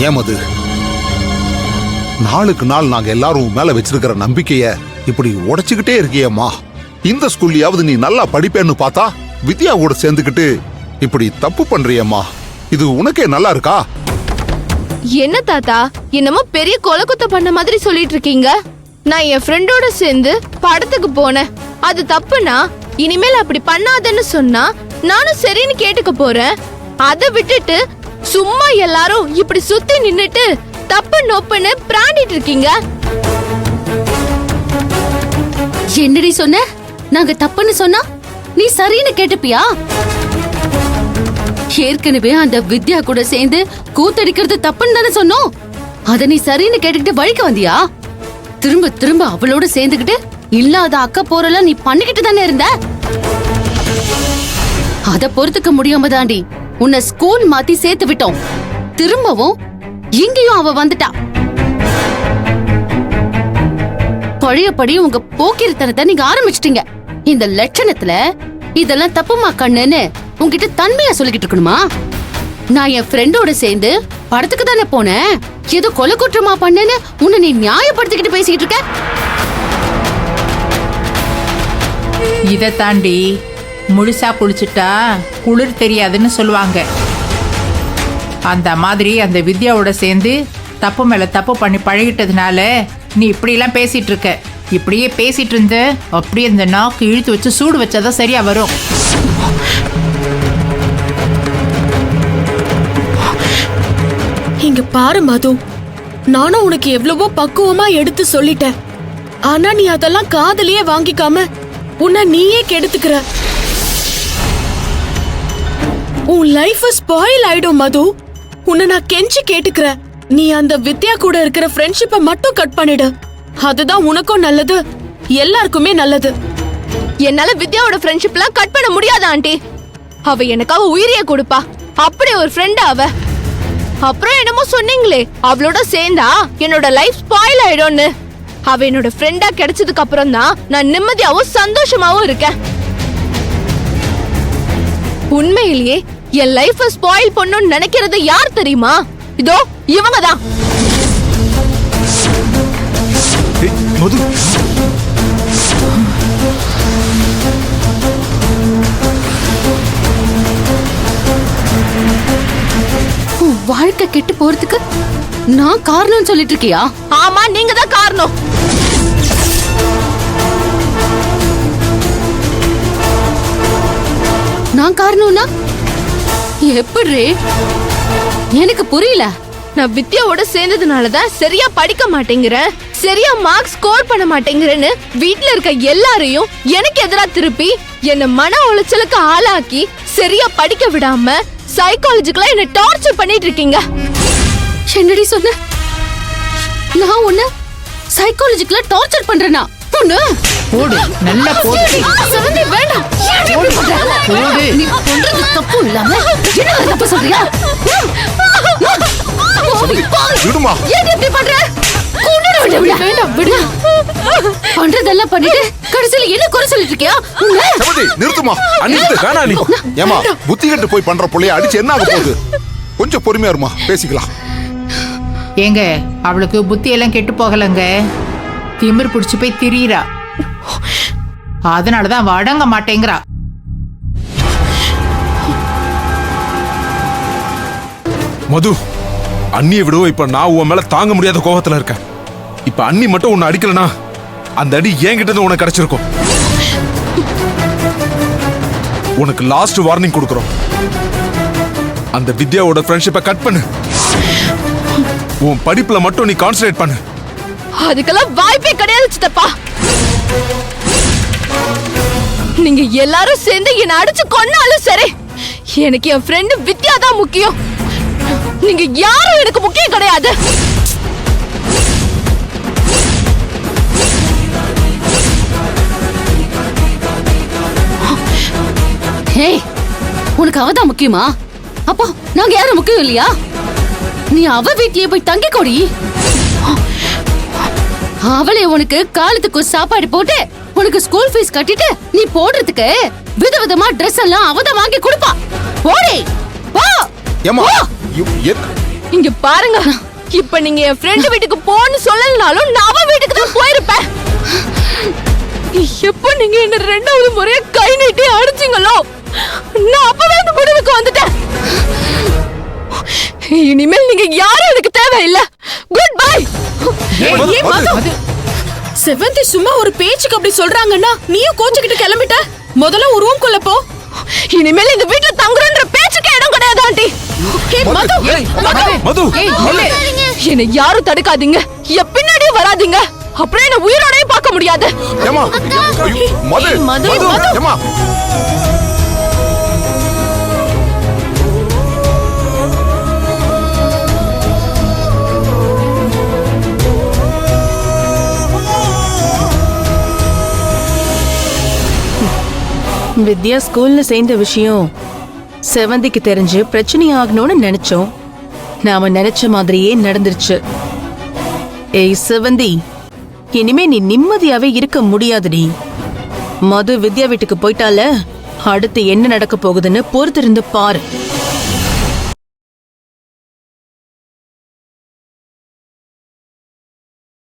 ஏன் மது, நாளுக்கு நாள் நாங்க எல்லாரும் மேல வச்சிருக்கிற நம்பிக்கைய இப்படி உடைச்சுக்கிட்டே இருக்கியம்மா. இந்த ஸ்கூல்லையாவது நீ நல்லா படிப்பேன்னு பார்த்தா வித்யா கூட சேர்ந்துக்கிட்டு இப்படி தப்பு பண்றியம்மா. இது உனக்கே நல்லா இருக்கா? என்ன தாத்தா, என்னமோ பெரிய கொலகுத்த பண்ண மாதிரி சொல்லிட்டு இருக்கீங்க. நான் என் ஃப்ரெண்டோட சேர்ந்து படத்துக்கு போனேன், அது தப்புனா இனிமேல் அப்படி பண்ணாதன்னு சொன்னா நானும் சரின்னு கேட்டுக்க போறேன். அதை விட்டுட்டு சும்மா எல்லாரும் இப்படி சுத்தி நின்னுட்டு தப்பு நோப்புன்னு பிராண்டிட்டு இருக்கீங்க. என்னடி சொன்ன? நாங்க தப்புன்னு சொன்னா நீ சரின்னு கேட்டுப்பியா? ஏற்கனவே அந்த வித்யா கூட சேர்ந்து கூத்தடிக்கிறது தப்புன்னு தானே சொன்னோம். அத நீ சரின்னு கேட்டுக்கிட்டு வழிக்க வந்தியா? திரும்ப திரும்ப அவளோட சேர்ந்துகிட்டு இல்லாத அக்க போறலாம் நீ பண்ணிக்கிட்டு தானே இருந்த. அத பொறுத்துக்க முடியாம தாண்டி உன்னை ஸ்கூல் மாத்தி சேர்த்து விட்டோம். திரும்பவும் இங்கேயும் அவ வந்துட்டா. பழையபடி உங்க போக்கிரித்தனத்தை நீங்க ஆரம்பிச்சிட்டீங்க. இந்த லட்சணத்துல இதெல்லாம் தப்புமா கண்ணுன்னு உங்ககிட்ட தன்மையா சொல்லிக்கிட்டு இருக்கணுமா? நான் என் ஃப்ரெண்டோட சேர்ந்து படத்துக்கு தானே போனேன், ஏதோ கொலை குற்றமா பண்ணேன்னு உன்னை நீ நியாயப்படுத்திக்கிட்டு பேசிக்கிட்டு இருக்க. இதை தாண்டி முழுசா குளிச்சுட்டா குளிர் தெரியாதுன்னு சொல்லுவாங்க. அந்த மாதிரி அந்த வித்யாவோட சேர்ந்து தப்பு மேல தப்பு பண்ணி பழகிட்டதுனால நீ இப்படிலாம் பேசிட்டு இருக்க. இப்படியே பேசிட்டு இருந்த அப்படியே இந்த நாக்கு இழுத்து வச்சு சூடு வச்சாதான் சரியா வரும். இங்க பாரு மது, நானும் உனக்கு எவ்வளவோ பக்குவமா எடுத்து சொல்லிட்டேன். ஆனா நீ அதெல்லாம் காதலியே வாங்கிக்காம உன்னை நீயே கெடுத்துக்கிற. உன் லைஃப் ஸ்பாயில் ஆயிடும் மது. உன்னை நான் கெஞ்சி கேட்டுக்கிறேன், நீ அந்த வித்யா கூட இருக்கிற ஃப்ரெண்ட்ஷிப்பை மட்டும் கட் பண்ணிடு. அதுதான் உனக்கும் நல்லது, எல்லாருக்குமே நல்லது. என்னால வித்யாவோட ஃப்ரெண்ட்ஷிப்லாம் கட் பண்ண முடியாது ஆண்டி. அவ எனக்காக உயிரியே கொடுப்பா, அப்படி ஒரு ஃப்ரெண்ட் அவ. அப்புறம் என்னமோ சொன்னீங்களே, அவளோட சேர்ந்தா என்னோட லைஃப் ஸ்பாயில் ஆயிடும்னு. அவ என்னோட ஃப்ரெண்டா கிடைச்சதுக்கு அப்புறம் தான் நான் நிம்மதியாவும் சந்தோஷமாவும் இருக்கேன். உண்மையிலேயே என் லைஃப ஸ்பாயில் பண்ணணும்னு நினைக்கிறது யார் தெரியுமா? இதோ இவங்கதான். மது, வாழ்க்கை கெட்டு போறதுக்கு நான் காரணம் சொல்லிட்டு இருக்கியா? ஆமா, நீங்க தான் காரணம். நான் காரணம்னா எப்படி? எனக்கு புரியல. நான் வித்யாவோட சேர்ந்ததுனாலதான் சரியா படிக்க மாட்டேங்கிறேன், சரியா மார்க் ஸ்கோர் பண்ண மாட்டேங்கிறேன்னு வீட்ல இருக்க எல்லாரையும் எனக்கு எதிரா திருப்பி என்ன மன உளைச்சலுக்கு ஆளாக்கி சரியா படிக்க விடாம சைக்காலஜிக்கலா என்ன டார்ச்சர் பண்ணிட்டு இருக்கீங்க. என்னடி சொன்ன? நான் உன்னை சைக்காலஜிக்கலா டார்ச்சர் பண்றேனா? போடு, நல்லா போடு. வேண்டாம், நீ பண்றது தப்பு இல்லாம என்ன தப்பு சொல்றியா? விடுமா. ஏன் இப்படி பண்ற? வேண்டாம், விடு. பண்றதெல்லாம் பண்ணிட்டு கடைசியில என்ன குறை சொல்லிட்டு இருக்கியா? நிறுத்துமா. வேணா நீ. ஏமா, புத்தி கட்டு போய் பண்ற புள்ளைய அடிச்சு என்ன ஆக போகுது? கொஞ்சம் பொறுமையா இருமா, பேசிக்கலாம். ஏங்க, அவளுக்கு புத்தி எல்லாம் கெட்டு போகலங்க, திமிர் பிடிச்சு போய் திரியிறா. அதனாலதான் அவ அடங்க மாட்டேங்கிறா. மது, அண்ணியை விடுவோம். இப்ப நான் உன் மேல தாங்க முடியாத கோபத்துல இருக்கேன். இப்ப அண்ணி மட்டும் உன்னை அடிக்கலனா அந்த அடி என்கிட்ட இருந்து உனக்கு கிடைச்சிருக்கும். உனக்கு லாஸ்ட் வார்னிங் கொடுக்குறோம். அந்த வித்யாவோட ஃப்ரெண்ட்ஷிப்பை கட் பண்ணு. உன் படிப்புல மட்டும் நீ கான்சன்ட்ரேட் பண்ணு. அதுக்கெல்லாம் வாய்ப்பே கிடையாது சித்தப்பா. நீங்க எல்லாரும் சேர்ந்து என்ன அடிச்சு கொன்னாலும் சரி, எனக்கு என் ஃப்ரெண்ட் வித்யா தான் முக்கியம். நீங்க யாரும் எனக்கு முக்கியம் கிடையாது. உனக்கு அவதான் முக்கியமா? அப்போ நாங்க யாரும் முக்கியம் இல்லையா? நீ அவ வீட்லயே போய் தங்கி கொடி. அவளே உனக்கு காலத்துக்கு சாப்பாடு போட்டு உனக்கு ஸ்கூல் ஃபீஸ் கட்டிட்டு நீ போடுறதுக்கு விதவிதமா ட்ரெஸ் எல்லாம் அவதான் வாங்கி கொடுப்பா. போடி, போ. ஏமா, இங்க பாருங்க, இப்ப நீங்க என் ஃப்ரெண்ட் வீட்டுக்கு போன்னு சொல்லலனாலும் நான் அவ வீட்டுக்கு தான் போயிருப்பேன். எப்ப நீங்க என்ன 2வது முறையா கை நீட்டி அடிச்சீங்களோ நான் அப்பவே அந்த முடிவுக்கு வந்துட்டேன். இனிமேல் நீங்க யாரும் எனக்கு தேவையில்லை. Good bye. ஏய் மது, செவந்தி சும்மா ஒரு பேச்சுக்கு அப்படி சொல்றாங்கன்னா நீயும் கோச்சுக்கிட்டு கிளம்பிட்ட. முதல்ல ஒரு ரூம் குள்ள போ. இனிமேல் இந்த வீட்டுல தங்குறன்ற பேச்சுக்கு இடம் கிடையாது ஆண்டி. மது என்னை யாரும் தடுக்காதீங்க, என் பின்னாடியே வராதீங்க. அப்புறம் என்ன உயிரோடையும் பார்க்க முடியாது. ஏமா மது மது, மது மது. ஏமா வித்யா ஸ்கூல்ல சேர்ந்த விஷயம் செவந்திக்கு தெரிஞ்சு பிரச்சனை ஆகணும்னு நினைச்சோம். நாம நினைச்ச மாதிரியே நடந்துருச்சு. ஏய் செவந்தி, இனிமே நீ நிம்மதியாவே இருக்க முடியாதுடி. மது வித்யா வீட்டுக்கு போயிட்டால, அடுத்து என்ன நடக்க போகுதுன்னு பொறுத்திருந்து பாரு.